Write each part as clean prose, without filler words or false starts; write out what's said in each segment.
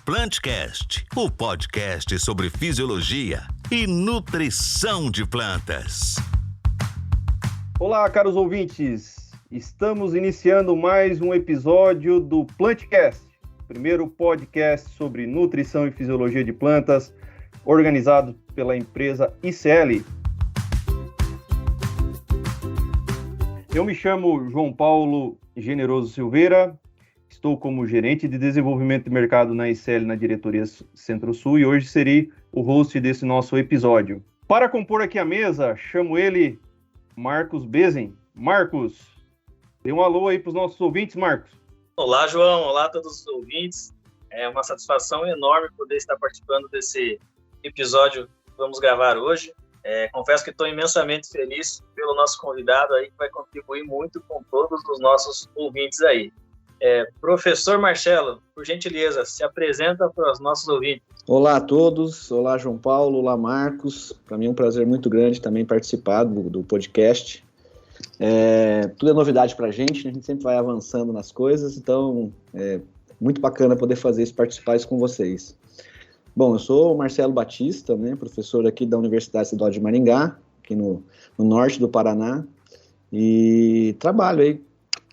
Plantcast, o podcast sobre fisiologia e nutrição de plantas. Olá, caros ouvintes. Estamos iniciando mais um episódio do Plantcast, primeiro podcast sobre nutrição e fisiologia de plantas, organizado pela empresa ICL. Eu me chamo João Paulo Generoso Silveira, estou como gerente de desenvolvimento de mercado na ICL na diretoria Centro-Sul e hoje serei o host desse nosso episódio. Para compor aqui a mesa, chamo ele Marcos Bezen. Marcos, dê um alô aí para os nossos ouvintes, Marcos. Olá, João. Olá a todos os ouvintes. É uma satisfação enorme poder estar participando desse episódio que vamos gravar hoje. Confesso que estou imensamente feliz pelo nosso convidado aí, que vai contribuir muito com todos os nossos ouvintes aí. Professor Marcelo, por gentileza, se apresenta para os nossos ouvintes. Olá a todos, olá João Paulo, olá Marcos. Para mim é um prazer muito grande também participar do podcast. Tudo é novidade para a gente sempre vai avançando nas coisas, então é muito bacana poder fazer isso, participar isso com vocês. Bom, eu sou o Marcelo Batista, né, professor aqui da Universidade Estadual de Maringá, aqui no norte do Paraná, e trabalho aí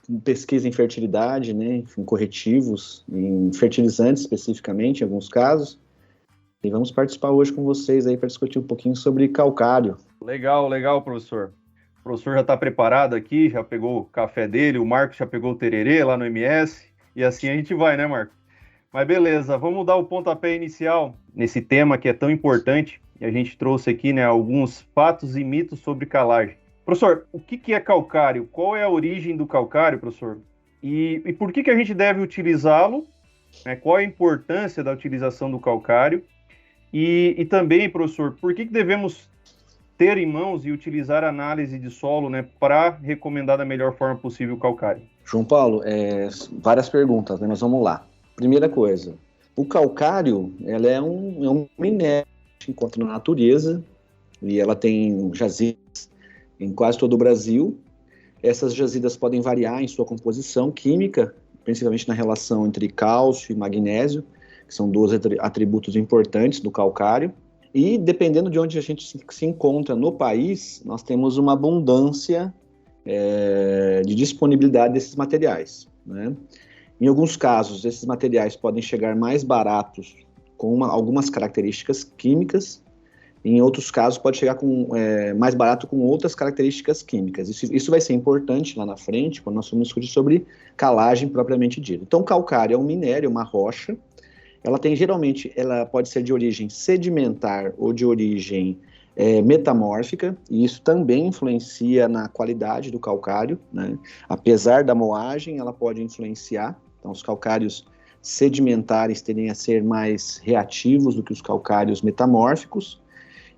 com pesquisa em fertilidade, né, em corretivos, em fertilizantes especificamente, em alguns casos, e vamos participar hoje com vocês aí para discutir um pouquinho sobre calcário. Legal, professor. O professor já está preparado aqui, já pegou o café dele, o Marcos já pegou o tererê lá no MS, e assim a gente vai, né, Marcos? Mas beleza, vamos dar o pontapé inicial nesse tema que é tão importante, e a gente trouxe aqui, né, alguns fatos e mitos sobre calagem. Professor, o que é calcário? Qual é a origem do calcário, professor? E por que a gente deve utilizá-lo? Né? Qual é a importância da utilização do calcário? E também, professor, por que devemos ter em mãos e utilizar a análise de solo, né, para recomendar da melhor forma possível o calcário? João Paulo, várias perguntas, né? Mas vamos lá. Primeira coisa, o calcário, ela é um minério que se encontra na natureza e ela tem jazidas em quase todo o Brasil. Essas jazidas podem variar em sua composição química, principalmente na relação entre cálcio e magnésio, que são dois atributos importantes do calcário. E dependendo de onde a gente se encontra no país, nós temos uma abundância de disponibilidade desses materiais, né? Em alguns casos, esses materiais podem chegar mais baratos com algumas características químicas, em outros casos pode chegar mais barato com outras características químicas. Isso vai ser importante lá na frente, quando nós vamos discutir sobre calagem propriamente dita. Então, o calcário é um minério, uma rocha. Ela pode ser de origem sedimentar ou de origem metamórfica, e isso também influencia na qualidade do calcário, né? Apesar da moagem, ela pode influenciar. Então, os calcários sedimentares tendem a ser mais reativos do que os calcários metamórficos.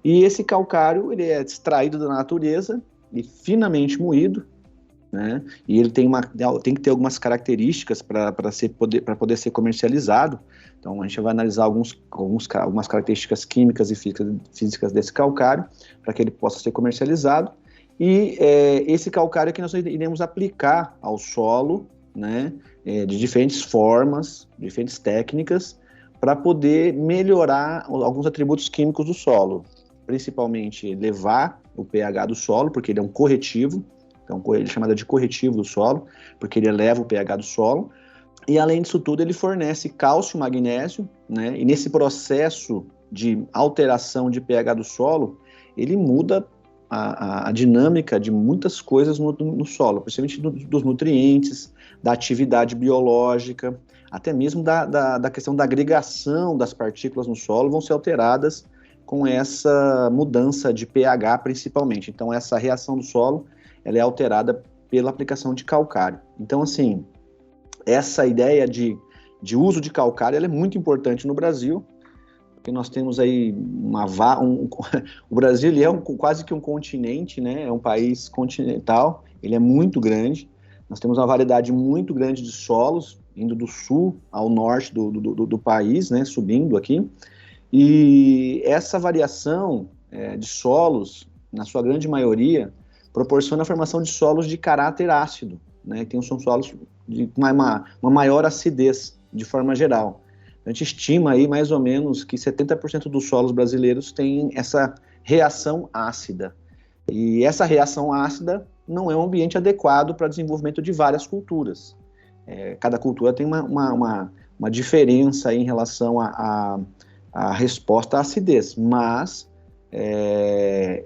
E esse calcário ele é extraído da natureza e finamente moído, né? E ele tem que ter algumas características para poder ser comercializado. Então, a gente vai analisar algumas características químicas e físicas desse calcário para que ele possa ser comercializado. E esse calcário que nós iremos aplicar ao solo, né, de diferentes formas, diferentes técnicas, para poder melhorar alguns atributos químicos do solo, principalmente elevar o pH do solo, porque ele é um corretivo, então ele é chamado de corretivo do solo, porque ele eleva o pH do solo, e além disso tudo ele fornece cálcio e magnésio, né, e nesse processo de alteração de pH do solo, ele muda a dinâmica de muitas coisas no solo, principalmente dos nutrientes, da atividade biológica, até mesmo da questão da agregação das partículas no solo vão ser alteradas com essa mudança de pH principalmente. Então essa reação do solo ela é alterada pela aplicação de calcário. Então assim, essa ideia de uso de calcário ela é muito importante no Brasil, porque nós temos aí o Brasil ele é quase que um continente, né? É um país continental, ele é muito grande, nós temos uma variedade muito grande de solos, indo do sul ao norte do país, né? Subindo aqui, e essa variação de solos, na sua grande maioria, proporciona a formação de solos de caráter ácido, né? São solos de uma maior acidez, de forma geral. A gente estima aí mais ou menos que 70% dos solos brasileiros têm essa reação ácida. E essa reação ácida não é um ambiente adequado para o desenvolvimento de várias culturas. Cada cultura tem uma diferença aí em relação à resposta à acidez, mas é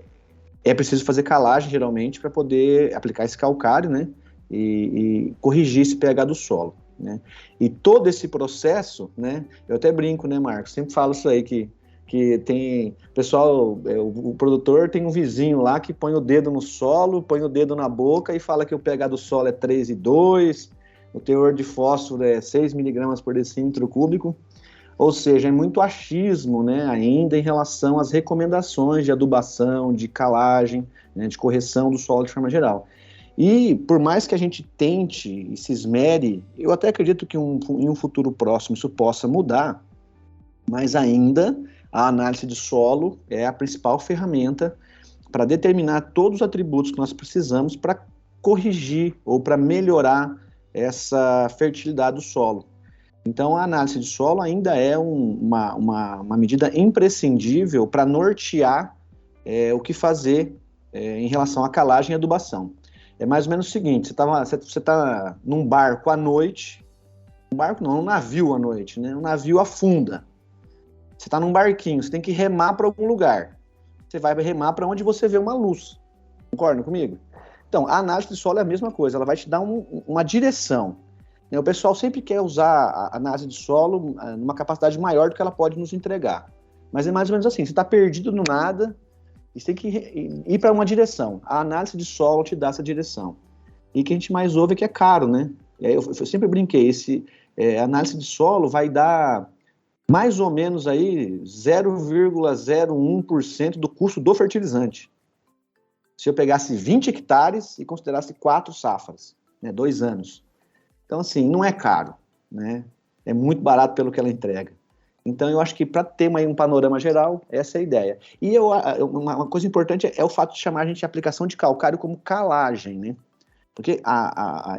preciso fazer calagem, geralmente, para poder aplicar esse calcário, né, e corrigir esse pH do solo, né. E todo esse processo, né, eu até brinco, né, Marcos, sempre falo isso aí, que tem, pessoal, o produtor tem um vizinho lá que põe o dedo no solo, põe o dedo na boca e fala que o pH do solo é 3,2, o teor de fósforo é 6 miligramas por decímetro cúbico, ou seja, é muito achismo, né, ainda em relação às recomendações de adubação, de calagem, né, de correção do solo de forma geral. E por mais que a gente tente e se esmere, eu até acredito que em um futuro próximo isso possa mudar, mas ainda a análise de solo é a principal ferramenta para determinar todos os atributos que nós precisamos para corrigir ou para melhorar essa fertilidade do solo. Então, a análise de solo ainda é uma medida imprescindível para nortear o que fazer em relação à calagem e adubação. É mais ou menos o seguinte, você tá num barco à noite, num navio à noite, né? Um navio afunda. Você está num barquinho, você tem que remar para algum lugar. Você vai remar para onde você vê uma luz. Concorda comigo? Então, a análise de solo é a mesma coisa, ela vai te dar uma direção. O pessoal sempre quer usar a análise de solo numa capacidade maior do que ela pode nos entregar. Mas é mais ou menos assim, você está perdido no nada e você tem que ir para uma direção. A análise de solo te dá essa direção. E o que a gente mais ouve é que é caro, né? Eu sempre brinquei, a análise de solo vai dar mais ou menos aí 0,01% do custo do fertilizante. Se eu pegasse 20 hectares e considerasse 4 safras, né, 2 anos. Então, assim, não é caro, né? É muito barato pelo que ela entrega. Então, eu acho que para ter um panorama geral, essa é a ideia. E uma coisa importante é o fato de chamar a gente de aplicação de calcário como calagem, né? Porque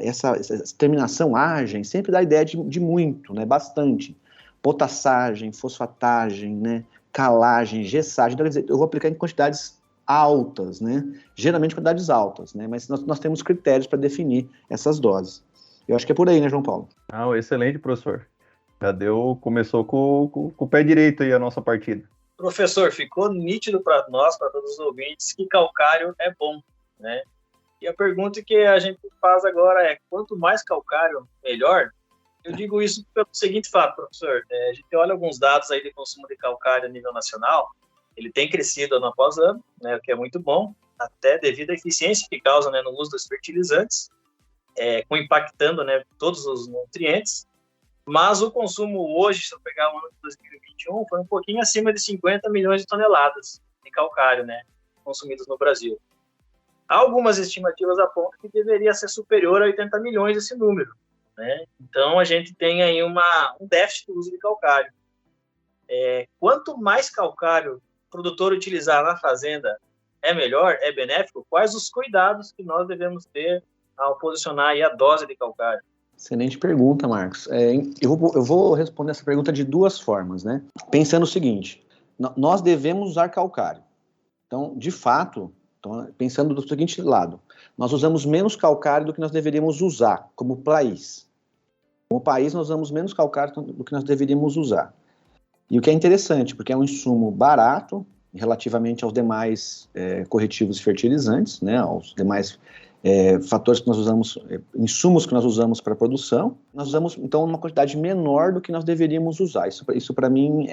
essa terminação agem sempre dá ideia de muito, né? Bastante. Potassagem, fosfatagem, né? Calagem, gessagem. Então, quer dizer, eu vou aplicar em quantidades altas, né? Geralmente quantidades altas, né? Mas nós temos critérios para definir essas doses. Eu acho que é por aí, né, João Paulo? Excelente, professor. Começou com o pé direito aí a nossa partida. Professor, ficou nítido para nós, para todos os ouvintes, que calcário é bom, né? E a pergunta que a gente faz agora é, quanto mais calcário, melhor? Eu digo isso pelo seguinte fato, professor. A gente olha alguns dados aí de consumo de calcário a nível nacional, ele tem crescido ano após ano, né, o que é muito bom, até devido à eficiência que causa, né, no uso dos fertilizantes, impactando, né, todos os nutrientes, mas o consumo hoje, se eu pegar o ano de 2021, foi um pouquinho acima de 50 milhões de toneladas de calcário, né, consumidos no Brasil. Há algumas estimativas apontam que deveria ser superior a 80 milhões esse número, né? Então, a gente tem aí um déficit do uso de calcário. Quanto mais calcário o produtor utilizar na fazenda é melhor, é benéfico? Quais os cuidados que nós devemos ter ao posicionar aí a dose de calcário? Excelente pergunta, Marcos. Eu vou responder essa pergunta de duas formas, né? Pensando o seguinte, nós devemos usar calcário. Então, de fato, pensando do seguinte lado, nós usamos menos calcário do que nós deveríamos usar, como país. Como país, nós usamos menos calcário do que nós deveríamos usar. E o que é interessante, porque é um insumo barato, relativamente aos demais corretivos e fertilizantes, né, aos demais fatores que nós usamos, insumos que nós usamos para a produção, nós usamos, então, uma quantidade menor do que nós deveríamos usar. Isso para mim,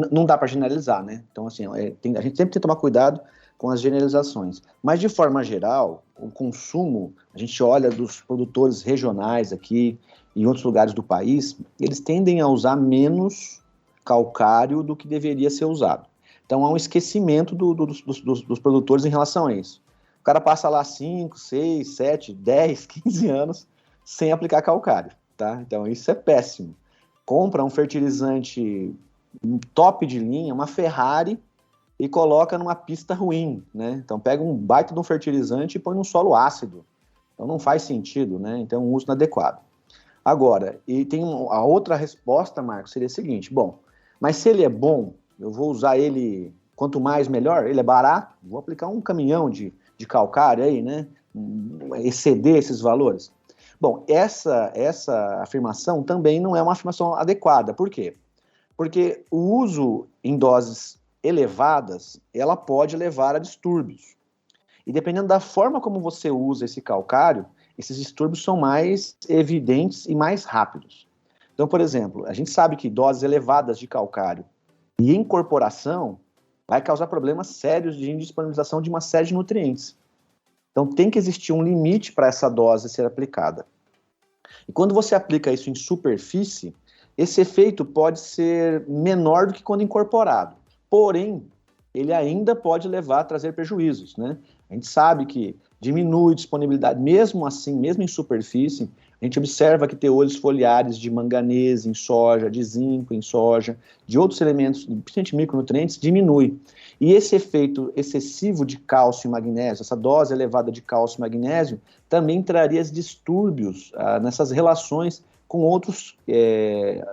não dá para generalizar, né? Então, assim, a gente sempre tem que tomar cuidado com as generalizações. Mas, de forma geral, o consumo, a gente olha dos produtores regionais aqui, em outros lugares do país, eles tendem a usar menos calcário do que deveria ser usado. Então, há um esquecimento dos produtores em relação a isso. O cara passa lá 5, 6, 7, 10, 15 anos sem aplicar calcário, tá? Então, isso é péssimo. Compra um fertilizante top de linha, uma Ferrari, e coloca numa pista ruim, né? Então, pega um baita de um fertilizante e põe num solo ácido. Então, não faz sentido, né? Então, um uso inadequado. Agora, e tem a outra resposta, Marcos, seria a seguinte, bom, mas se ele é bom, eu vou usar ele, quanto mais melhor, ele é barato, vou aplicar um caminhão de calcário aí, né, exceder esses valores. Bom, essa afirmação também não é uma afirmação adequada, por quê? Porque o uso em doses elevadas, ela pode levar a distúrbios. E dependendo da forma como você usa esse calcário, esses distúrbios são mais evidentes e mais rápidos. Então, por exemplo, a gente sabe que doses elevadas de calcário e incorporação vai causar problemas sérios de indisponibilização de uma série de nutrientes. Então, tem que existir um limite para essa dose ser aplicada. E quando você aplica isso em superfície, esse efeito pode ser menor do que quando incorporado. Porém, ele ainda pode levar a trazer prejuízos, né? A gente sabe que diminui a disponibilidade, mesmo assim, mesmo em superfície, a gente observa que teores foliares de manganês em soja, de zinco em soja, de outros elementos, principalmente micronutrientes, diminui. E esse efeito excessivo de cálcio e magnésio, essa dose elevada de cálcio e magnésio, também traria distúrbios nessas relações com outros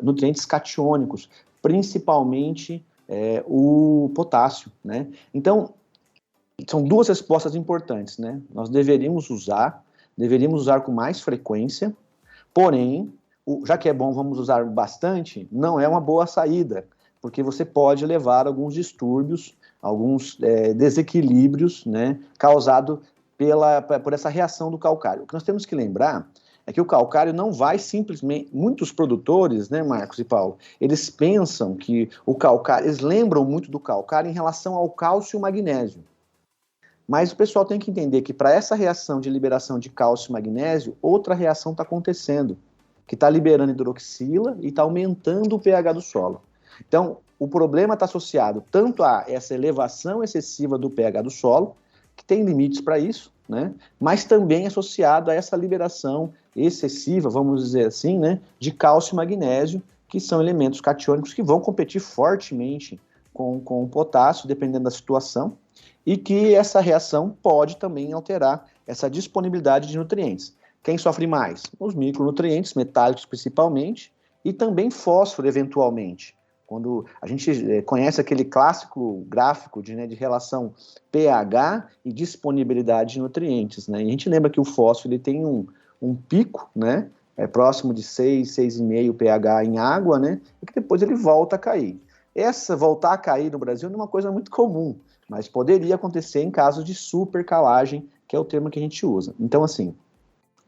nutrientes catiônicos, principalmente o potássio, né? Então, são duas respostas importantes, né? Nós deveríamos usar com mais frequência, porém, já que é bom, vamos usar bastante, não é uma boa saída, porque você pode levar alguns distúrbios, alguns desequilíbrios, né, causados por essa reação do calcário. O que nós temos que lembrar é que o calcário não vai simplesmente... Muitos produtores, né, Marcos e Paulo, eles pensam que o calcário... Eles lembram muito do calcário em relação ao cálcio e o magnésio. Mas o pessoal tem que entender que para essa reação de liberação de cálcio e magnésio, outra reação está acontecendo, que está liberando hidroxila e está aumentando o pH do solo. Então, o problema está associado tanto a essa elevação excessiva do pH do solo, que tem limites para isso, né? Mas também associado a essa liberação excessiva, vamos dizer assim, né, de cálcio e magnésio, que são elementos catiônicos que vão competir fortemente com o potássio, dependendo da situação, e que essa reação pode também alterar essa disponibilidade de nutrientes. Quem sofre mais? Os micronutrientes, metálicos principalmente, e também fósforo, eventualmente. Quando a gente conhece aquele clássico gráfico de relação pH e disponibilidade de nutrientes, né? E a gente lembra que o fósforo ele tem um pico, né? Próximo de 6, 6,5 pH em água, né? E que depois ele volta a cair. Essa voltar a cair no Brasil não é uma coisa muito comum, mas poderia acontecer em casos de supercalagem, que é o termo que a gente usa. Então, assim,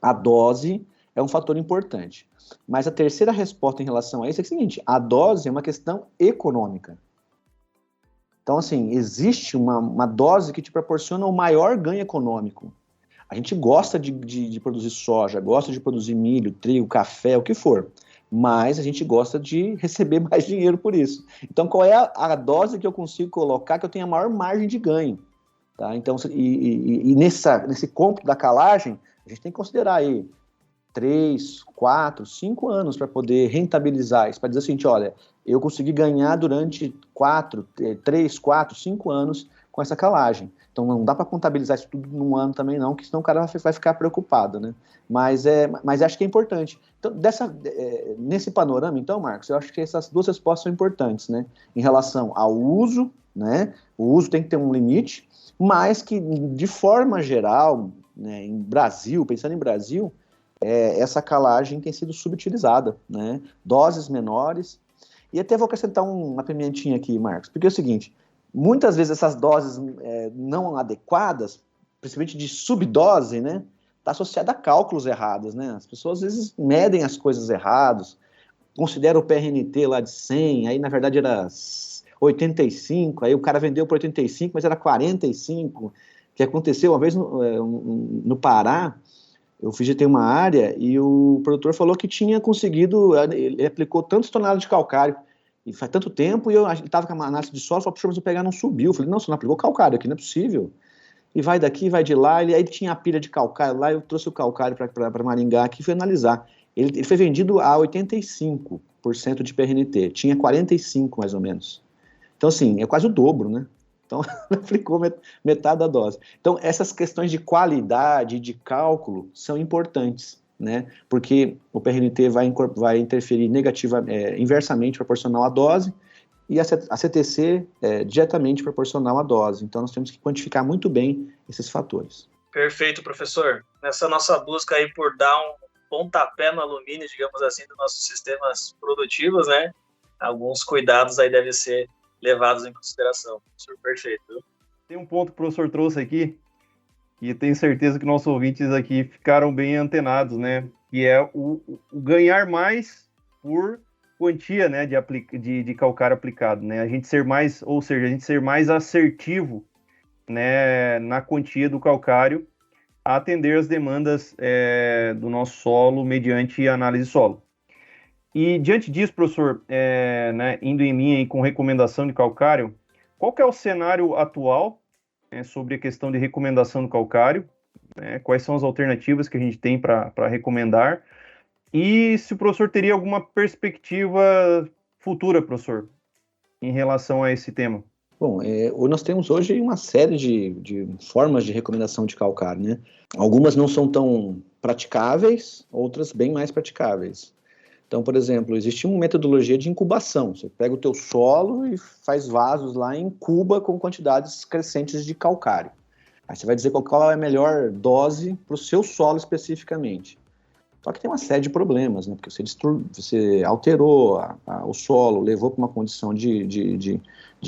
a dose é um fator importante. Mas a terceira resposta em relação a isso é o seguinte: a dose é uma questão econômica. Então, assim, existe uma dose que te proporciona o maior ganho econômico. A gente gosta de produzir soja, gosta de produzir milho, trigo, café, o que for. Mas a gente gosta de receber mais dinheiro por isso. Então, qual é a dose que eu consigo colocar que eu tenha a maior margem de ganho? Tá? Então, nesse cômputo da calagem, a gente tem que considerar aí 3, 4, 5 anos para poder rentabilizar isso, para dizer assim, olha, eu consegui ganhar durante 3, 4, 5 anos com essa calagem. Então não dá para contabilizar isso tudo num ano também não, que senão o cara vai ficar preocupado, né? Mas acho que é importante. Então, nesse panorama, então, Marcos, eu acho que essas duas respostas são importantes, né? Em relação ao uso, né? O uso tem que ter um limite, mas que, de forma geral, né, pensando em Brasil, essa calagem tem sido subutilizada, né? Doses menores. E até vou acrescentar uma pimentinha aqui, Marcos, porque é o seguinte: muitas vezes essas doses não adequadas, principalmente de subdose, né, está associada a cálculos errados, né? As pessoas às vezes medem as coisas erradas, consideram o PRNT lá de 100, aí na verdade era 85, aí o cara vendeu por 85, mas era 45, que aconteceu uma vez no Pará. Eu visitei uma área e o produtor falou que tinha conseguido, ele aplicou tantos toneladas de calcário, e faz tanto tempo, e ele estava com uma análise de solo, falou, puxa, mas o pH não subiu. Eu falei, não, você não aplicou calcário aqui, não é possível. E vai daqui, vai de lá, aí tinha a pilha de calcário lá, eu trouxe o calcário para Maringá aqui e fui analisar. Ele foi vendido a 85% de PRNT, tinha 45% mais ou menos. Então, assim, é quase o dobro, né? Então, aplicou metade da dose. Então, essas questões de qualidade e de cálculo são importantes, né? Porque o PRNT vai interferir inversamente proporcional à dose, e a CTC é diretamente proporcional à dose. Então, nós temos que quantificar muito bem esses fatores. Perfeito, professor. Nessa nossa busca aí por dar um pontapé no alumínio, digamos assim, dos nossos sistemas produtivos, né? Alguns cuidados aí devem ser levados em consideração. Professor, perfeito. Tem um ponto que o professor trouxe aqui, e tenho certeza que nossos ouvintes aqui ficaram bem antenados, né? Que é o ganhar mais por quantia, né, de calcário aplicado, né? A gente ser mais assertivo, né, na quantia do calcário, a atender as demandas do nosso solo mediante análise de solo. E diante disso, professor, né, indo em linha aí com recomendação de calcário, qual que é o cenário atual sobre a questão de recomendação do calcário? Quais são as alternativas que a gente tem para recomendar? E se o professor teria alguma perspectiva futura, professor, em relação a esse tema? Bom, nós temos hoje uma série de formas de recomendação de calcário, né? Algumas não são tão praticáveis, outras bem mais praticáveis. Então, por exemplo, existe uma metodologia de incubação. Você pega o teu solo e faz vasos lá e incuba com quantidades crescentes de calcário. Aí você vai dizer qual é a melhor dose para o seu solo especificamente. Só que tem uma série de problemas, né? Porque você alterou o solo, levou para uma condição de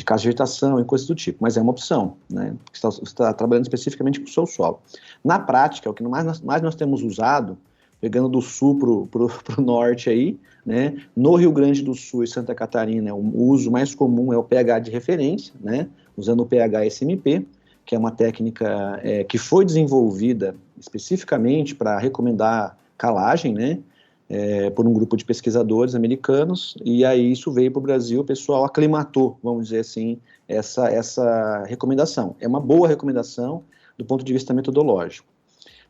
casa de vegetação e coisas do tipo, mas é uma opção, né? Você está trabalhando especificamente com o seu solo. Na prática, o que mais nós temos usado, pegando do sul para o norte aí, né? No Rio Grande do Sul e Santa Catarina, o uso mais comum é o pH de referência, né? Usando o pH SMP, que é uma técnica que foi desenvolvida especificamente para recomendar calagem, né, por um grupo de pesquisadores americanos, e aí isso veio para o Brasil, o pessoal aclimatou, vamos dizer assim, essa recomendação. É uma boa recomendação do ponto de vista metodológico.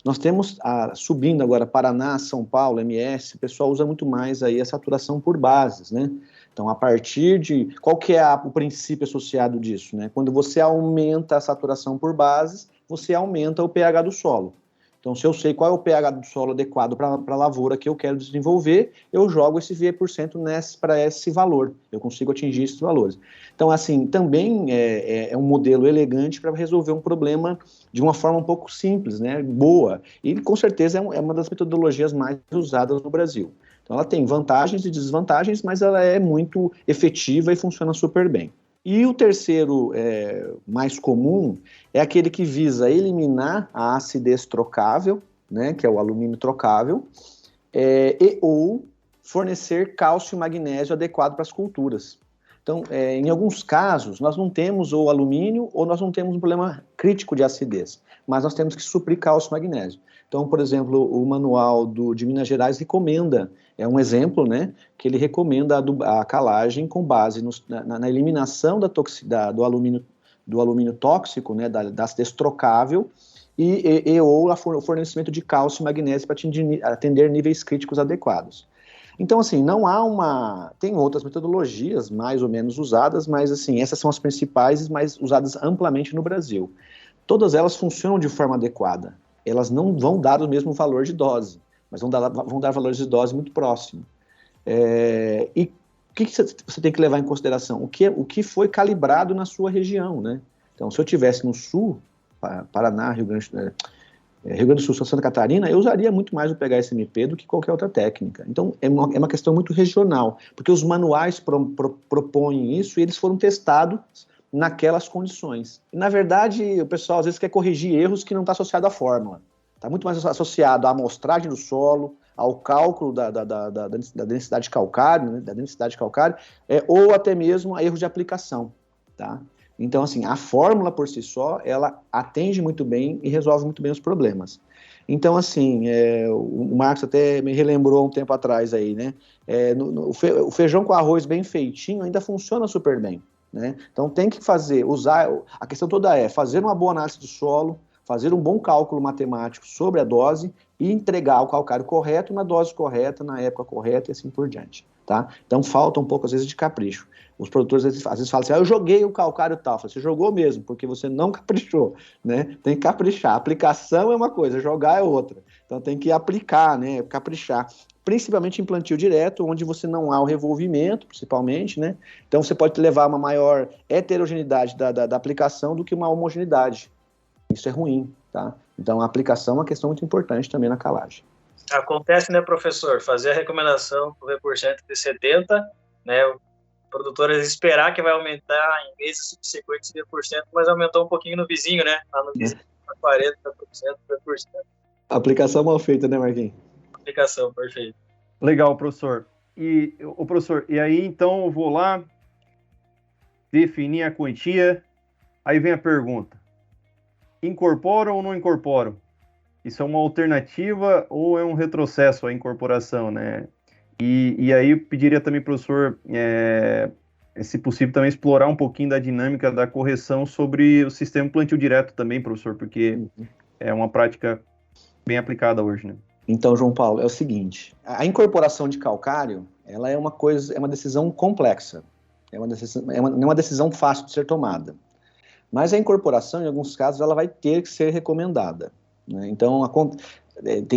Nós temos, subindo agora, Paraná, São Paulo, MS, o pessoal usa muito mais aí a saturação por bases, né? Então, a partir de... Qual que é o princípio associado disso, né? Quando você aumenta a saturação por bases, você aumenta o pH do solo. Então, se eu sei qual é o pH do solo adequado para a lavoura que eu quero desenvolver, eu jogo esse V% para esse valor. Eu consigo atingir esses valores. Então, assim, também é um modelo elegante para resolver um problema de uma forma um pouco simples, né? Boa. E, com certeza, é uma das metodologias mais usadas no Brasil. Então, ela tem vantagens e desvantagens, mas ela é muito efetiva e funciona super bem. E o terceiro, mais comum, é aquele que visa eliminar a acidez trocável, né, que é o alumínio trocável, ou fornecer cálcio e magnésio adequado para as culturas. Então, em alguns casos, nós não temos o alumínio ou nós não temos um problema crítico de acidez, mas nós temos que suprir cálcio e magnésio. Então, por exemplo, o manual de Minas Gerais recomenda, é um exemplo, né, que ele recomenda a calagem com base na eliminação do alumínio tóxico, né, da acidez trocável, ou o fornecimento de cálcio e magnésio para atender níveis críticos adequados. Então, assim, tem outras metodologias mais ou menos usadas, mas, assim, essas são as principais e mais usadas amplamente no Brasil. Todas elas funcionam de forma adequada. Elas não vão dar o mesmo valor de dose, mas vão dar valores de dose muito próximos. E o que você tem que levar em consideração? O que foi calibrado na sua região, né? Então, se eu estivesse no sul, Paraná, Rio Grande do Sul, Santa Catarina, eu usaria muito mais o pH-SMP do que qualquer outra técnica. Então, é uma questão muito regional, porque os manuais propõem isso e eles foram testados naquelas condições. E, na verdade, o pessoal às vezes quer corrigir erros que não está associado à fórmula. Está muito mais associado à amostragem do solo, ao cálculo da densidade de calcário, né, ou até mesmo a erros de aplicação. Tá? Então, assim, a fórmula por si só, ela atende muito bem e resolve muito bem os problemas. Então, assim, o Marcos até me relembrou um tempo atrás aí, né? O feijão com arroz bem feitinho ainda funciona super bem. Né? Então tem que a questão toda é fazer uma boa análise do solo, fazer um bom cálculo matemático sobre a dose e entregar o calcário correto, na dose correta, na época correta e assim por diante. tá? Então falta um pouco, às vezes, de capricho. Os produtores, às vezes falam assim, eu joguei o calcário tal. Você jogou mesmo, porque você não caprichou, né? Tem que caprichar. A aplicação é uma coisa, jogar é outra. Então tem que aplicar, né? Caprichar. Principalmente em plantio direto, onde você não há o revolvimento, principalmente, né? Então você pode levar uma maior heterogeneidade da aplicação do que uma homogeneidade. Isso é ruim, tá? Então a aplicação é uma questão muito importante também na calagem. Acontece, né, professor, fazer a recomendação do V% de 70, né, o produtor esperar que vai aumentar em meses subsequentes de V%, mas aumentou um pouquinho no vizinho, né, lá no vizinho, 40%, V%. Aplicação mal feita, né, Marquinhos? Aplicação, perfeito. Legal, professor. E, professor, e aí, então, eu vou lá definir a quantia, aí vem a pergunta, incorporam ou não incorporam? Isso é uma alternativa ou é um retrocesso à incorporação, né? E aí eu pediria também, professor, se possível, também explorar um pouquinho da dinâmica da correção sobre o sistema plantio direto também, professor, porque é uma prática bem aplicada hoje, né? Então, João Paulo, é o seguinte, a incorporação de calcário, ela é uma decisão complexa, não é uma decisão fácil de ser tomada. Mas a incorporação, em alguns casos, ela vai ter que ser recomendada, né? Então,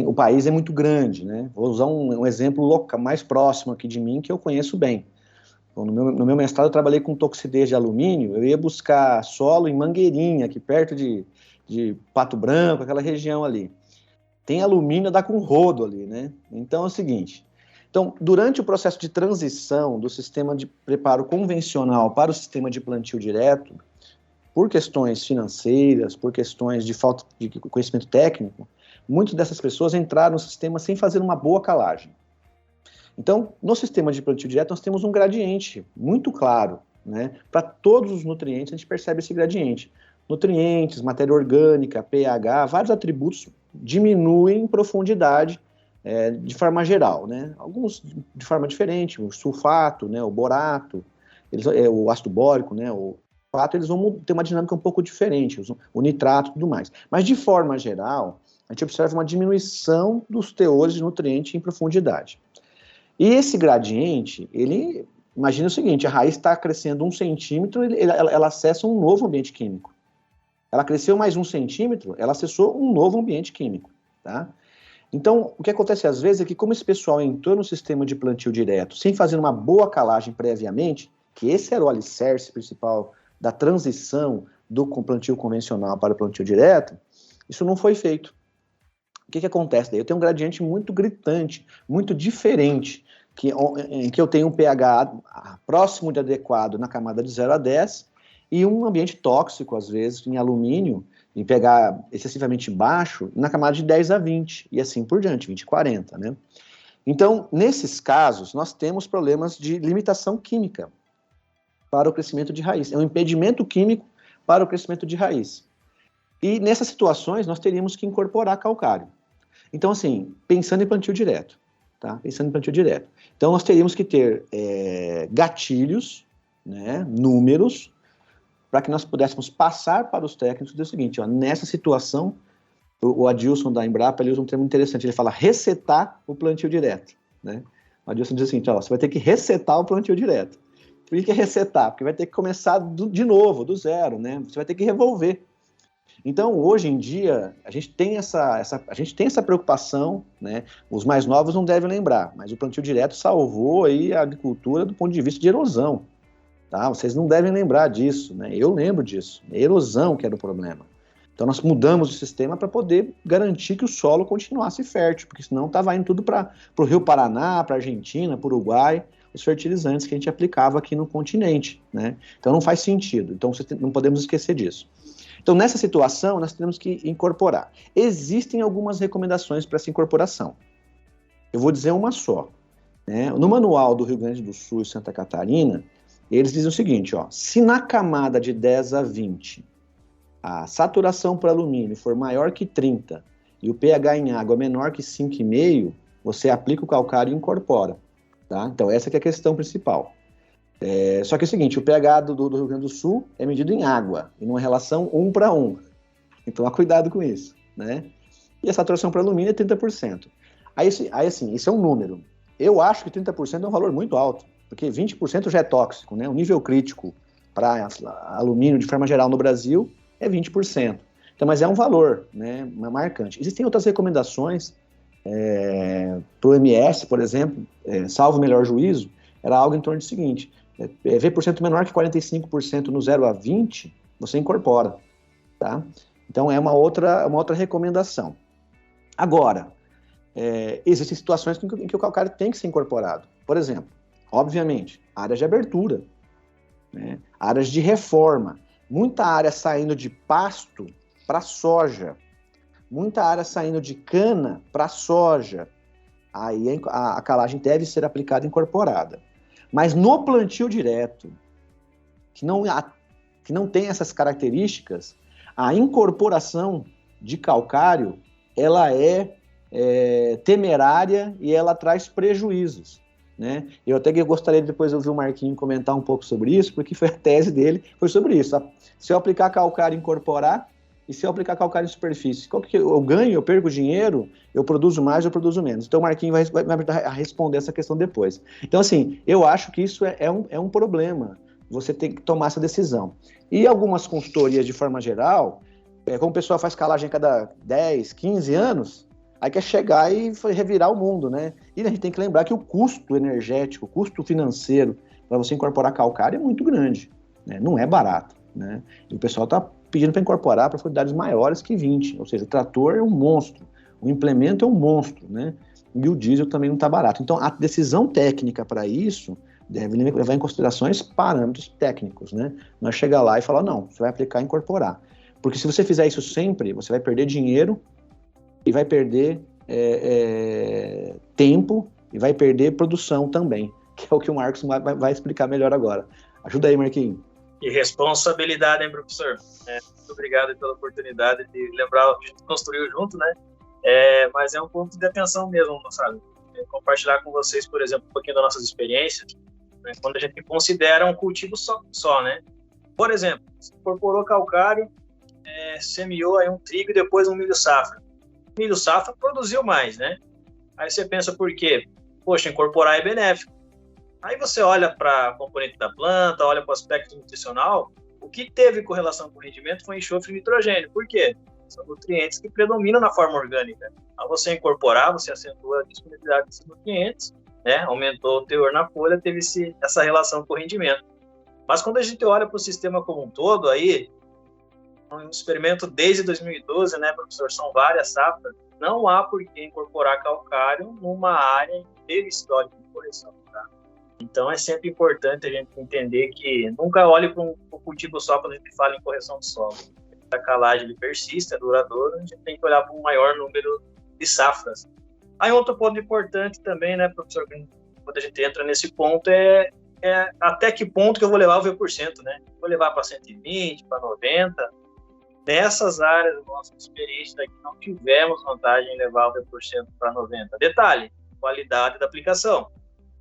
o país é muito grande, né? Vou usar um exemplo mais próximo aqui de mim, que eu conheço bem. Bom, no meu mestrado, eu trabalhei com toxidez de alumínio, eu ia buscar solo em Mangueirinha, aqui perto de Pato Branco, aquela região ali. Tem alumínio, dá com rodo ali, né? Então, é o seguinte, durante o processo de transição do sistema de preparo convencional para o sistema de plantio direto, por questões financeiras, por questões de falta de conhecimento técnico, muitas dessas pessoas entraram no sistema sem fazer uma boa calagem. Então, no sistema de plantio direto, nós temos um gradiente muito claro, né? Para todos os nutrientes, a gente percebe esse gradiente. Nutrientes, matéria orgânica, pH, vários atributos diminuem em profundidade de forma geral, né? Alguns de forma diferente, o sulfato, né? O borato, o ácido bórico, né? O fato, eles vão ter uma dinâmica um pouco diferente, o nitrato e tudo mais. Mas, de forma geral, a gente observa uma diminuição dos teores de nutriente em profundidade. E esse gradiente, imagina o seguinte, a raiz está crescendo 1 centímetro, ela acessa um novo ambiente químico. Ela cresceu mais 1 centímetro, ela acessou um novo ambiente químico, tá? Então, o que acontece às vezes é que como esse pessoal entrou no sistema de plantio direto, sem fazer uma boa calagem previamente, que esse era o alicerce principal da transição do plantio convencional para o plantio direto, isso não foi feito. O que acontece daí? Eu tenho um gradiente muito gritante, muito diferente, em que eu tenho um pH próximo de adequado na camada de 0 a 10 e um ambiente tóxico, às vezes, em alumínio, em pH excessivamente baixo, na camada de 10 a 20, e assim por diante, 20 a 40, né? Então, nesses casos, nós temos problemas de limitação química para o crescimento de raiz. É um impedimento químico para o crescimento de raiz. E nessas situações, nós teríamos que incorporar calcário. Então, assim, pensando em plantio direto, tá? Pensando em plantio direto. Então, nós teríamos que ter gatilhos, né, números, para que nós pudéssemos passar para os técnicos do seguinte, ó, nessa situação, o Adilson da Embrapa, ele usa um termo interessante, ele fala resetar o plantio direto, né? O Adilson diz assim, ó, você vai ter que resetar o plantio direto. Por que resetar? Porque vai ter que começar de novo, do zero, né? Você vai ter que revolver. Então, hoje em dia, a gente tem essa preocupação, né? Os mais novos não devem lembrar, mas o plantio direto salvou aí a agricultura do ponto de vista de erosão, tá? Vocês não devem lembrar disso, né? Eu lembro disso. É a erosão que era o problema. Então, nós mudamos o sistema para poder garantir que o solo continuasse fértil, porque senão estava indo tudo para o Rio Paraná, para a Argentina, para o Uruguai, os fertilizantes que a gente aplicava aqui no continente, né? Então, não faz sentido. Então, não podemos esquecer disso. Então, nessa situação, nós temos que incorporar. Existem algumas recomendações para essa incorporação. Eu vou dizer uma só, né? No manual do Rio Grande do Sul e Santa Catarina, eles dizem o seguinte, ó, se na camada de 10 a 20 a saturação por alumínio for maior que 30 e o pH em água menor que 5,5, você aplica o calcário e incorpora, tá? Então, essa que é a questão principal. Só que é o seguinte, o pH do Rio Grande do Sul é medido em água, em uma relação 1 para 1. Então, cuidado com isso, né? E a saturação para alumínio é 30%. Aí, assim, isso é um número. Eu acho que 30% é um valor muito alto, porque 20% já é tóxico, né? O nível crítico para alumínio, de forma geral, no Brasil, é 20%. Então, mas é um valor, né, marcante. Existem outras recomendações, para o MS, por exemplo, salvo o melhor juízo, era algo em torno do seguinte, V% menor que 45% no 0 a 20, você incorpora, tá? Então, é uma outra recomendação. Agora, existem situações em que o calcário tem que ser incorporado. Por exemplo, obviamente, áreas de abertura, né? Áreas de reforma, muita área saindo de pasto para soja, muita área saindo de cana para soja, aí a calagem deve ser aplicada e incorporada. Mas no plantio direto, que não tem essas características, a incorporação de calcário, ela é temerária e ela traz prejuízos, né? Eu até gostaria de depois ouvir o Marquinhos comentar um pouco sobre isso, porque foi a tese dele, foi sobre isso. Se eu aplicar calcário e incorporar, e se eu aplicar calcário em superfície, qual que eu ganho, eu perco dinheiro, eu produzo mais, eu produzo menos. Então o Marquinhos vai responder essa questão depois. Então, assim, eu acho que isso é um problema, você tem que tomar essa decisão. E algumas consultorias, de forma geral, como o pessoal faz calagem a cada 10, 15 anos, aí quer chegar e revirar o mundo, né? E a gente tem que lembrar que o custo energético, o custo financeiro para você incorporar calcário é muito grande, né? Não é barato, né? E o pessoal está pedindo para incorporar profundidades maiores que 20, ou seja, o trator é um monstro, o implemento é um monstro, né? E o diesel também não está barato. Então, a decisão técnica para isso deve levar em considerações parâmetros técnicos, né? Não é chegar lá e falar, não, você vai aplicar e incorporar. Porque se você fizer isso sempre, você vai perder dinheiro e vai perder tempo e vai perder produção também, que é o que o Marcos vai explicar melhor agora. Ajuda aí, Marquinhos. E responsabilidade, hein, professor? Muito obrigado pela oportunidade de lembrar, a gente construiu junto, né? Mas é um ponto de atenção mesmo, sabe? Compartilhar com vocês, por exemplo, um pouquinho das nossas experiências, né? Quando a gente considera um cultivo só, né? Por exemplo, se incorporou calcário, semeou aí um trigo e depois um milho safra. O milho safra produziu mais, né? Aí você pensa por quê? Poxa, incorporar é benéfico. Aí você olha para a componente da planta, olha para o aspecto nutricional, o que teve correlação com o rendimento foi enxofre e nitrogênio. Por quê? São nutrientes que predominam na forma orgânica. Ao você incorporar, você acentua a disponibilidade desses nutrientes, né? Aumentou o teor na folha, teve essa relação com o rendimento. Mas quando a gente olha para o sistema como um todo, aí, um experimento desde 2012, né, professor, são várias safras, não há por que incorporar calcário numa área inteira histórica de correção, tá? Então, é sempre importante a gente entender que nunca olhe para um cultivo só quando a gente fala em correção de solo. A calagem ele persiste, é duradouro, a gente tem que olhar para um maior número de safras. Aí, outro ponto importante também, né, professor, quando a gente entra nesse ponto, é até que ponto que eu vou levar o V%, né? Vou levar para 120, para 90. Nessas áreas da nossa experiência, que não tivemos vantagem em levar o V% para 90. Detalhe, qualidade da aplicação.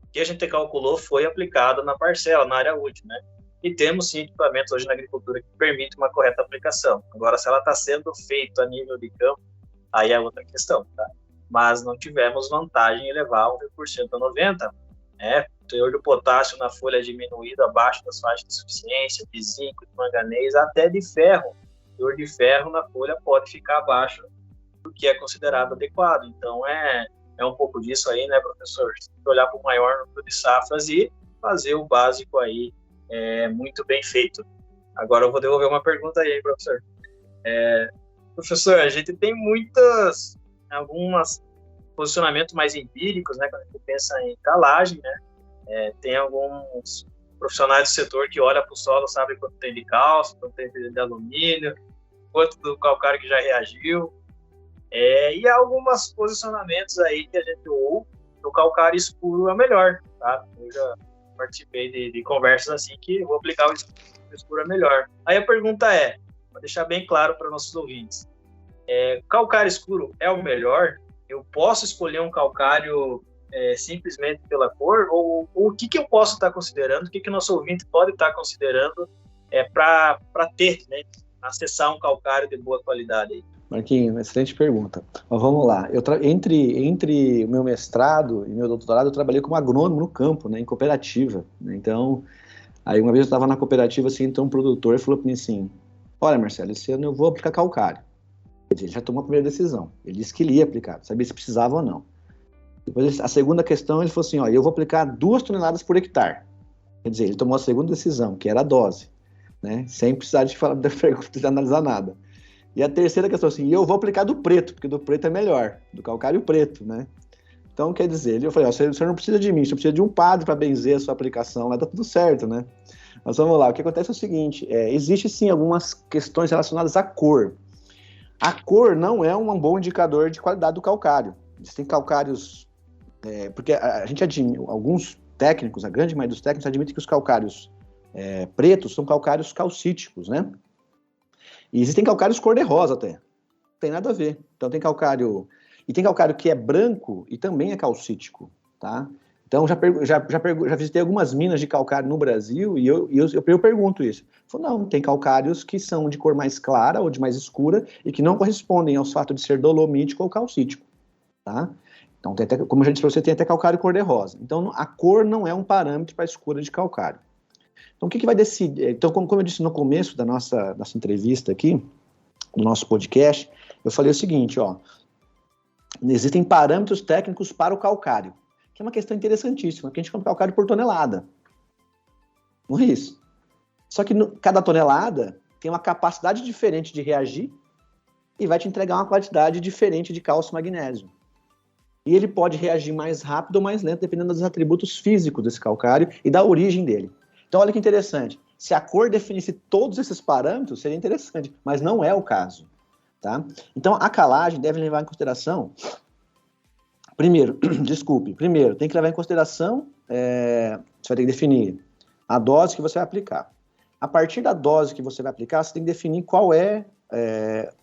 O que a gente calculou foi aplicado na parcela, na área útil, né? E temos sim equipamentos hoje na agricultura que permitem uma correta aplicação. Agora, se ela está sendo feita a nível de campo, aí é outra questão, tá? Mas não tivemos vantagem em levar o V% a 90, né? O teor de potássio na folha é diminuído abaixo das faixas de suficiência, de zinco, de manganês, até de ferro. O teor de ferro na folha pode ficar abaixo do que é considerado adequado. Então, é um pouco disso aí, né, professor? Tem que olhar para o maior número de safras e fazer o básico aí muito bem feito. Agora eu vou devolver uma pergunta aí, professor. Professor, a gente tem alguns posicionamentos mais empíricos, né, quando a gente pensa em calagem, né? Tem alguns profissionais do setor que olham para o solo, sabem quanto tem de cálcio, quanto tem de alumínio, quanto do calcário que já reagiu. E há alguns posicionamentos aí que a gente ouve, o calcário escuro é melhor, tá? Eu já participei de conversas assim que eu vou aplicar o escuro é melhor. Aí a pergunta para deixar bem claro para nossos ouvintes, calcário escuro é o melhor? Eu posso escolher um calcário simplesmente pela cor? Ou o que eu posso estar considerando, o que o nosso ouvinte pode estar considerando para ter, né, acessar um calcário de boa qualidade aí? Marquinhos, excelente pergunta. Mas vamos lá. Entre o meu mestrado e meu doutorado, eu trabalhei como agrônomo no campo, né, em cooperativa. Né? Então, aí uma vez eu estava na cooperativa, assim, então um produtor falou para mim assim, olha, Marcelo, esse ano eu vou aplicar calcário. Quer dizer, ele já tomou a primeira decisão. Ele disse que ele ia aplicar, sabia se precisava ou não. Depois, a segunda questão, ele falou assim, ó, eu vou aplicar 2 toneladas por hectare. Quer dizer, ele tomou a segunda decisão, que era a dose, né? Sem precisar de analisar nada. E a terceira questão, assim, eu vou aplicar do preto, porque do preto é melhor, do calcário preto, né? Então, quer dizer, eu falei, ó, o senhor não precisa de mim, o senhor precisa de um padre para benzer a sua aplicação, lá tá tudo certo, né? Mas vamos lá, o que acontece é o seguinte, existe sim algumas questões relacionadas à cor. A cor não é um bom indicador de qualidade do calcário. Existem calcários, porque a gente admite, alguns técnicos, a grande maioria dos técnicos admite que os calcários pretos são calcários calcíticos, né? E existem calcários cor-de-rosa até. Não tem nada a ver. Então tem calcário... E tem calcário que é branco e também é calcítico, tá? Então já visitei algumas minas de calcário no Brasil e eu pergunto isso. Eu falo, não, tem calcários que são de cor mais clara ou de mais escura e que não correspondem ao fato de ser dolomítico ou calcítico, tá? Então, tem até, como eu já disse para você, tem até calcário cor-de-rosa. Então, a cor não é um parâmetro para a escolha de calcário. Então, o que vai decidir? Então, como eu disse no começo da nossa entrevista aqui, do nosso podcast, eu falei o seguinte, ó, existem parâmetros técnicos para o calcário, que é uma questão interessantíssima, porque a gente compra calcário por tonelada. Não é isso? Só que cada tonelada tem uma capacidade diferente de reagir e vai te entregar uma quantidade diferente de cálcio e magnésio. E ele pode reagir mais rápido ou mais lento, dependendo dos atributos físicos desse calcário e da origem dele. Então, olha que interessante. Se a cor definisse todos esses parâmetros, seria interessante, mas não é o caso. Tá? Então, a calagem deve levar em consideração... Primeiro, tem que levar em consideração, você vai ter que definir a dose que você vai aplicar. A partir da dose que você vai aplicar, você tem que definir qual é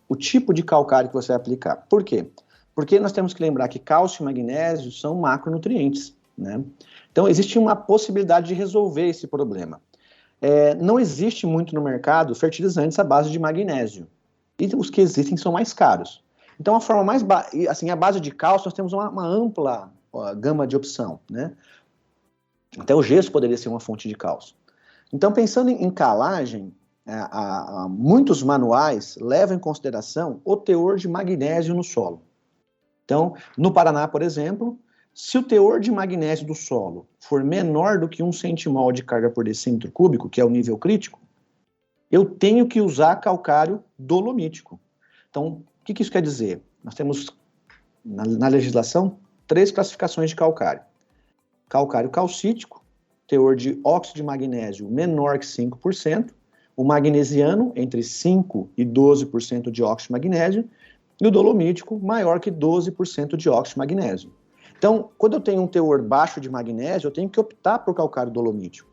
o tipo de calcário que você vai aplicar. Por quê? Porque nós temos que lembrar que cálcio e magnésio são macronutrientes, né? Então, existe uma possibilidade de resolver esse problema. Não existe muito no mercado fertilizantes à base de magnésio. E os que existem são mais caros. Então, a forma mais a base de cálcio, nós temos uma ampla gama de opção, né? Até o gesso poderia ser uma fonte de cálcio. Então, pensando em calagem, muitos manuais levam em consideração o teor de magnésio no solo. Então, no Paraná, por exemplo, se o teor de magnésio do solo for menor do que 1 centimol de carga por decímetro cúbico, que é o nível crítico, eu tenho que usar calcário dolomítico. Então, o que isso quer dizer? Nós temos, na legislação, 3 classificações de calcário. Calcário calcítico, teor de óxido de magnésio menor que 5%, o magnesiano, entre 5% e 12% de óxido de magnésio, e o dolomítico, maior que 12% de óxido de magnésio. Então, quando eu tenho um teor baixo de magnésio, eu tenho que optar por calcário dolomítico.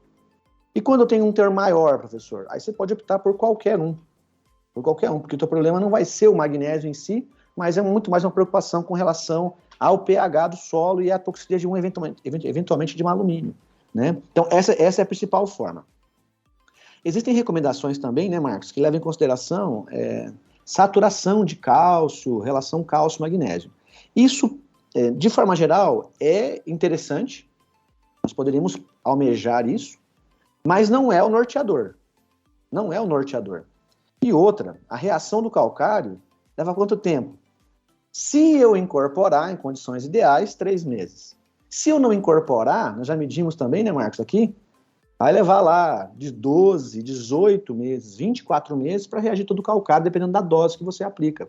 E quando eu tenho um teor maior, professor, aí você pode optar por qualquer um. Porque o teu problema não vai ser o magnésio em si, mas é muito mais uma preocupação com relação ao pH do solo e à toxicidade eventualmente de um alumínio, né? Então, essa é a principal forma. Existem recomendações também, né, Marcos, que levam em consideração saturação de cálcio, relação cálcio-magnésio. Isso, de forma geral, é interessante, nós poderíamos almejar isso, mas não é o norteador. Não é o norteador. E outra, a reação do calcário leva quanto tempo? Se eu incorporar em condições ideais, 3 meses. Se eu não incorporar, nós já medimos também, né, Marcos, aqui, vai levar lá de 12, 18 meses, 24 meses para reagir todo o calcário, dependendo da dose que você aplica.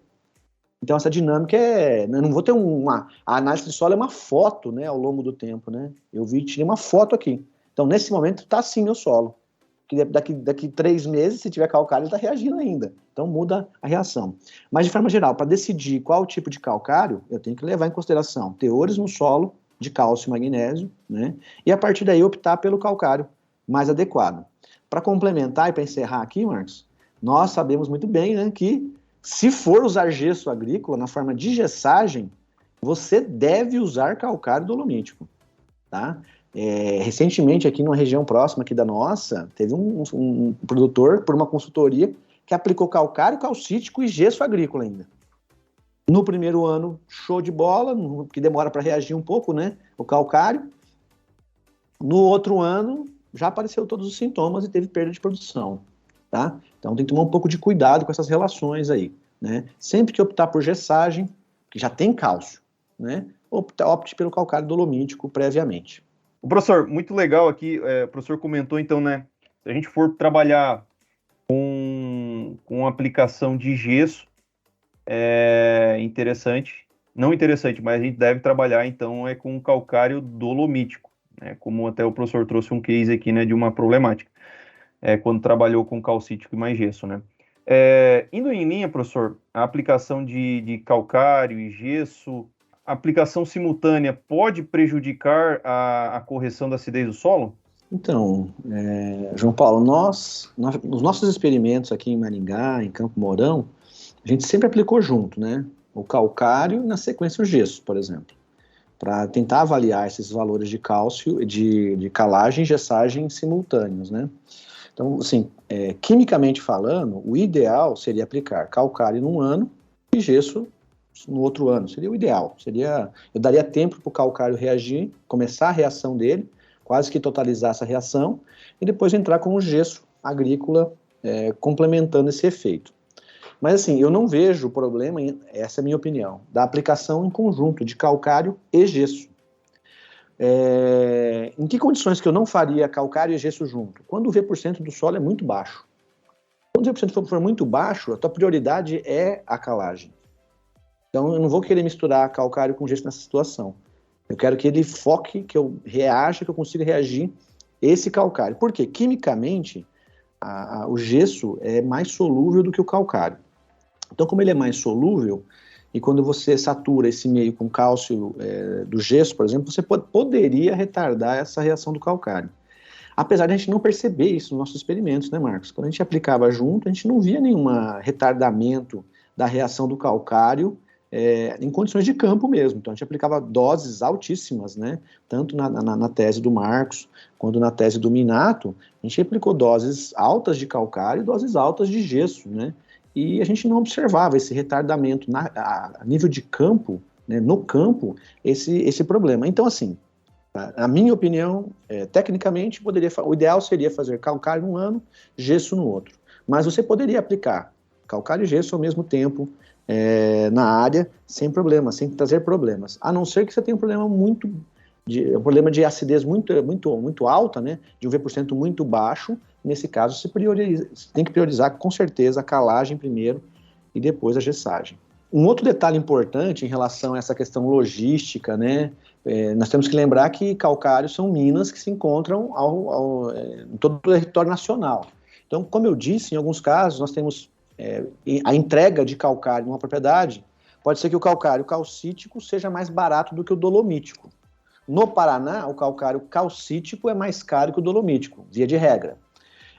Então, essa dinâmica eu não vou ter a análise de solo é uma foto, né, ao longo do tempo, né? Eu tirei uma foto aqui. Então, nesse momento, está assim meu solo. Que daqui 3 meses, se tiver calcário, ele está reagindo ainda. Então, muda a reação. Mas, de forma geral, para decidir qual tipo de calcário, eu tenho que levar em consideração teores no solo de cálcio e magnésio, né? E, a partir daí, optar pelo calcário mais adequado. Para complementar e para encerrar aqui, Marcos, nós sabemos muito bem, né, que se for usar gesso agrícola na forma de gessagem, você deve usar calcário dolomítico, tá? Recentemente, aqui numa região próxima aqui da nossa, teve um produtor, por uma consultoria, que aplicou calcário calcítico e gesso agrícola ainda. No primeiro ano, show de bola, que demora para reagir um pouco, né? O calcário. No outro ano, já apareceu todos os sintomas e teve perda de produção, tá? Então tem que tomar um pouco de cuidado com essas relações aí, né? Sempre que optar por gessagem, que já tem cálcio, né? Opte pelo calcário dolomítico previamente. O professor, muito legal aqui, o professor comentou então, né? Se a gente for trabalhar com aplicação de gesso, é interessante, não interessante, mas a gente deve trabalhar então com calcário dolomítico, né? Como até o professor trouxe um case aqui, né, de uma problemática, quando trabalhou com calcítico e mais gesso, né? Indo em linha, professor, a aplicação de calcário e gesso, a aplicação simultânea pode prejudicar a correção da acidez do solo? Então, João Paulo, nos nossos experimentos aqui em Maringá, em Campo Mourão, a gente sempre aplicou junto, né? O calcário e na sequência o gesso, por exemplo, para tentar avaliar esses valores de cálcio, de calagem e gessagem simultâneos, né? Então, assim, quimicamente falando, o ideal seria aplicar calcário num ano e gesso no outro ano. Seria o ideal. Eu daria tempo para o calcário reagir, começar a reação dele, quase que totalizar essa reação, e depois entrar com o gesso agrícola complementando esse efeito. Mas assim, eu não vejo problema, essa é a minha opinião, da aplicação em conjunto de calcário e gesso. Em que condições que eu não faria calcário e gesso junto? Quando o V% do solo é muito baixo. Quando o V% for muito baixo, a tua prioridade é a calagem. Então eu não vou querer misturar calcário com gesso nessa situação. Eu quero que ele foque, que eu reaja, que eu consiga reagir esse calcário. Por quê? Quimicamente, o gesso é mais solúvel do que o calcário. Então, como ele é mais solúvel, e quando você satura esse meio com cálcio do gesso, por exemplo, você poderia retardar essa reação do calcário. Apesar de a gente não perceber isso nos nossos experimentos, né, Marcos? Quando a gente aplicava junto, a gente não via nenhum retardamento da reação do calcário em condições de campo mesmo. Então, a gente aplicava doses altíssimas, né? Tanto na tese do Marcos, quanto na tese do Minato, a gente aplicou doses altas de calcário e doses altas de gesso, né? E a gente não observava esse retardamento a nível de campo, né, no campo, esse problema. Então, assim, a minha opinião, tecnicamente, o ideal seria fazer calcário num ano, gesso no outro. Mas você poderia aplicar calcário e gesso ao mesmo tempo na área, sem problema, sem trazer problemas. A não ser que você tenha um problema de acidez muito alta, né, de um V% muito baixo. Nesse caso, você tem que priorizar com certeza a calagem primeiro e depois a gessagem. Um outro detalhe importante em relação a essa questão logística, né, nós temos que lembrar que calcários são minas que se encontram em todo o território nacional. Então, como eu disse, em alguns casos nós temos a entrega de calcário numa propriedade, pode ser que o calcário calcítico seja mais barato do que o dolomítico. No Paraná, o calcário calcítico é mais caro que o dolomítico, via de regra.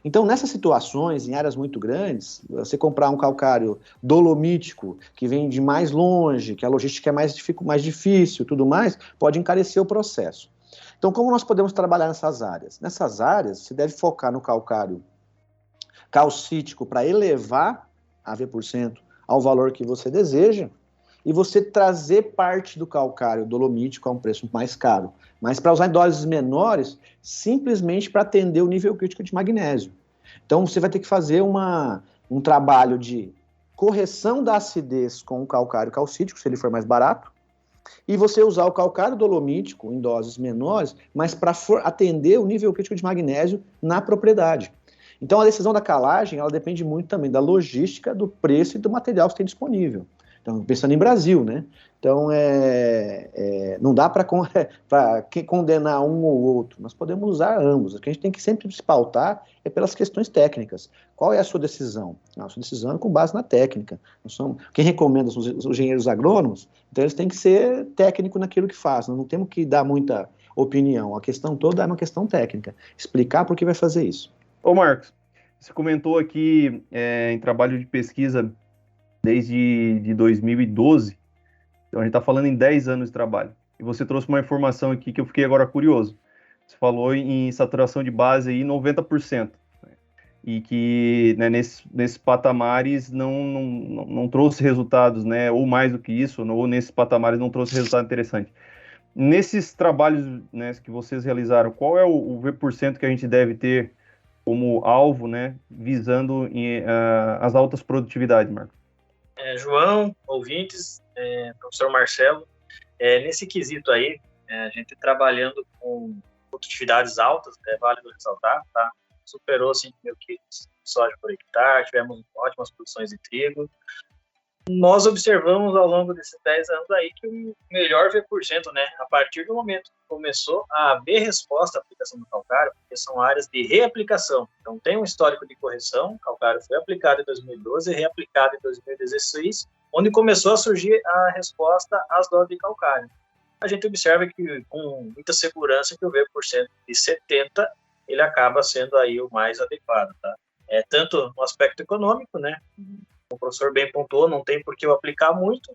Então, nessas situações, em áreas muito grandes, você comprar um calcário dolomítico, que vem de mais longe, que a logística é mais difícil, tudo mais, pode encarecer o processo. Então, como nós podemos trabalhar nessas áreas? Nessas áreas, você deve focar no calcário calcítico para elevar a V% ao valor que você deseja, e você trazer parte do calcário dolomítico a um preço mais caro, mas para usar em doses menores, simplesmente para atender o nível crítico de magnésio. Então você vai ter que fazer um trabalho de correção da acidez com o calcário calcítico, se ele for mais barato, e você usar o calcário dolomítico em doses menores, mas para atender o nível crítico de magnésio na propriedade. Então a decisão da calagem, ela depende muito também da logística, do preço e do material que você tem disponível. Então, pensando em Brasil, né? Então, não dá para condenar um ou outro, nós podemos usar ambos. O que a gente tem que sempre se pautar é pelas questões técnicas. Qual é a sua decisão? A sua decisão é com base na técnica. Quem recomenda os engenheiros agrônomos, então eles têm que ser técnicos naquilo que fazem, não temos que dar muita opinião. A questão toda é uma questão técnica, explicar por que vai fazer isso. Ô Marcos, você comentou aqui em trabalho de pesquisa desde 2012, então a gente está falando em 10 anos de trabalho, e você trouxe uma informação aqui que eu fiquei agora curioso. Você falou em saturação de base aí 90%. e que, né, nesses patamares não trouxe resultados, né, ou mais do que isso, ou nesses patamares não trouxe resultado interessante. Nesses trabalhos, né, que vocês realizaram, qual é o V% que a gente deve ter como alvo, né, visando as altas produtividades, Marco? João, ouvintes, professor Marcelo, nesse quesito aí, a gente trabalhando com produtividades altas, é válido ressaltar, tá? Superou 5 mil quilos de soja por hectare, tivemos ótimas produções de trigo. Nós observamos ao longo desses 10 anos aí que o melhor V%, né, a partir do momento que começou a haver resposta à aplicação do calcário, porque são áreas de reaplicação. Então, tem um histórico de correção, o calcário foi aplicado em 2012 e reaplicado em 2016, onde começou a surgir a resposta às doses de calcário. A gente observa que, com muita segurança, que o V% de 70, ele acaba sendo aí o mais adequado, tá? Tanto no aspecto econômico, né, o professor bem pontuou, não tem por que eu aplicar muito,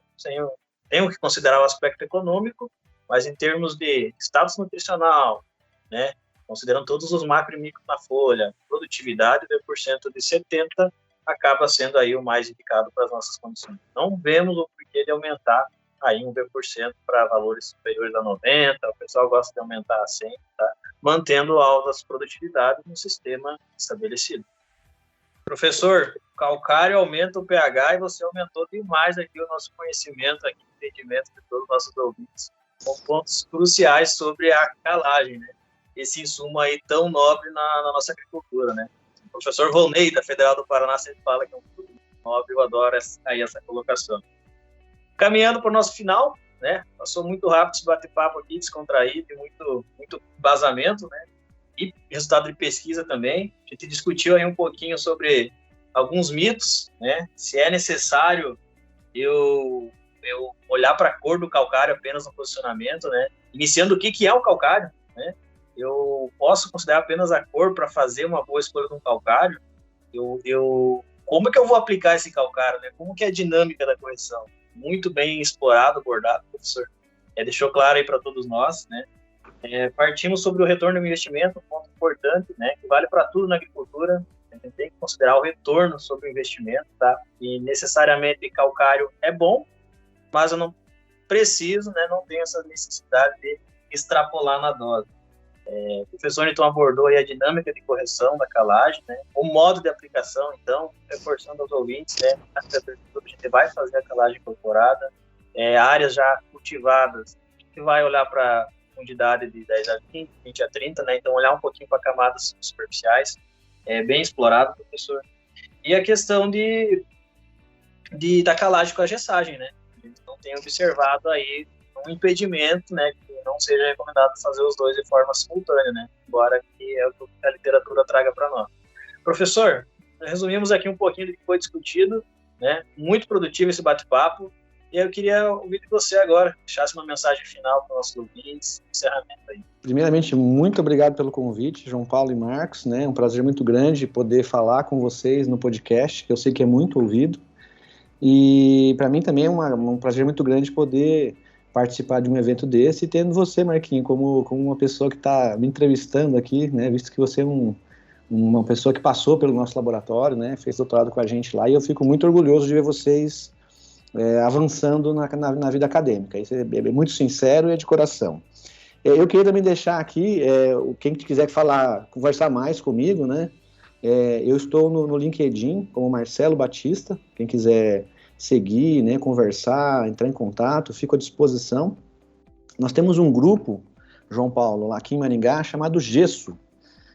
tenho que considerar o aspecto econômico, mas em termos de status nutricional, né, considerando todos os macro e micro na folha, produtividade, o V% de 70 acaba sendo aí o mais indicado para as nossas condições. Não vemos o porquê de aumentar aí um V% para valores superiores a 90, o pessoal gosta de aumentar a 100, tá? Mantendo altas produtividades no sistema estabelecido. Professor, calcário aumenta o pH e você aumentou demais aqui o nosso conhecimento, aqui, o entendimento de todos os nossos ouvintes, com pontos cruciais sobre a calagem, né? Esse insumo aí tão nobre na nossa agricultura, né? O professor Volney, da Federal do Paraná, sempre fala que é um produto nobre, eu adoro essa colocação. Caminhando para o nosso final, né? Passou muito rápido esse bate-papo aqui, descontraído, muito embasamento, né? E resultado de pesquisa também. A gente discutiu aí um pouquinho sobre alguns mitos, né? Se é necessário eu olhar para a cor do calcário apenas no posicionamento, né? Iniciando o que é o calcário, né? Eu posso considerar apenas a cor para fazer uma boa escolha de um calcário? Como é que eu vou aplicar esse calcário, né? Como que é a dinâmica da correção? Muito bem explorado, abordado, professor. Deixou claro aí para todos nós, né? Partimos sobre o retorno do investimento, um ponto importante, né? Que vale para tudo na agricultura. A gente tem que considerar o retorno sobre o investimento, tá? E necessariamente calcário é bom, mas eu não preciso, né? Não tenho essa necessidade de extrapolar na dose. O professor então abordou aí a dinâmica de correção da calagem, né? O modo de aplicação, então, reforçando aos ouvintes, né? A gente vai fazer a calagem incorporada, áreas já cultivadas, a gente vai olhar para profundidade de 10 a 20, 20 a 30, né? Então, olhar um pouquinho para camadas superficiais, bem explorado, professor. E a questão da calagem com a gessagem, né? A gente não tem observado aí um impedimento, né? Que não seja recomendado fazer os dois de forma simultânea, né? Embora que é o que a literatura traga para nós. Professor, resumimos aqui um pouquinho do que foi discutido, né? Muito produtivo esse bate-papo. E eu queria ouvir de você agora, deixasse uma mensagem final para os nossos ouvintes, encerramento aí. Primeiramente, muito obrigado pelo convite, João Paulo e Marcos, né? Um prazer muito grande poder falar com vocês no podcast, que eu sei que é muito ouvido. E para mim também é um prazer muito grande poder participar de um evento desse e tendo você, Marquinho, como uma pessoa que está me entrevistando aqui, né? Visto que você é uma pessoa que passou pelo nosso laboratório, né? Fez doutorado com a gente lá, e eu fico muito orgulhoso de ver vocês avançando na vida acadêmica. Isso é muito sincero e é de coração. Eu queria também deixar aqui, quem quiser conversar mais comigo, né? Eu estou no LinkedIn como Marcelo Batista, quem quiser seguir, né, conversar, entrar em contato, fico à disposição. Nós temos um grupo, João Paulo, lá aqui em Maringá, chamado Gesso.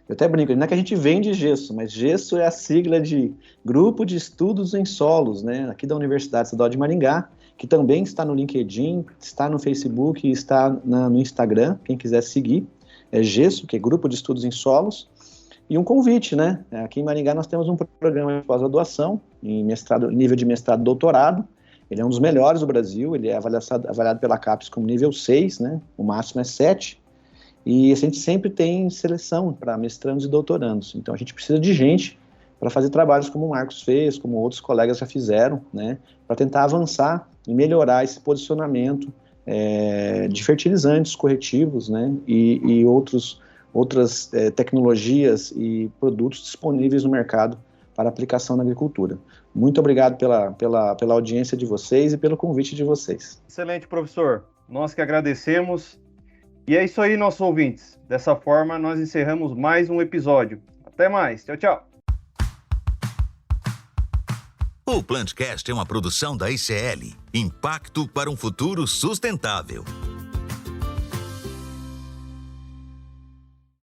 Eu até brinco, não é que a gente vende gesso, mas gesso é a sigla de Grupo de Estudos em Solos, né, aqui da Universidade Estadual de Maringá, que também está no LinkedIn, está no Facebook e está no Instagram, quem quiser seguir, é Gesso, que é Grupo de Estudos em Solos, e um convite, né, aqui em Maringá nós temos um programa de pós-graduação, em nível de mestrado e doutorado, ele é um dos melhores do Brasil, ele é avaliado pela CAPES como nível 6, né, o máximo é 7, e a gente sempre tem seleção para mestrandos e doutorandos, então a gente precisa de gente para fazer trabalhos como o Marcos fez, como outros colegas já fizeram, né, para tentar avançar e melhorar esse posicionamento de fertilizantes corretivos, né, e outros outras tecnologias e produtos disponíveis no mercado para aplicação na agricultura. Muito obrigado pela audiência de vocês e pelo convite de vocês. Excelente, professor. Nós que agradecemos. E é isso aí, nossos ouvintes. Dessa forma, nós encerramos mais um episódio. Até mais. Tchau, tchau. O Plantcast é uma produção da ICL. Impacto para um futuro sustentável.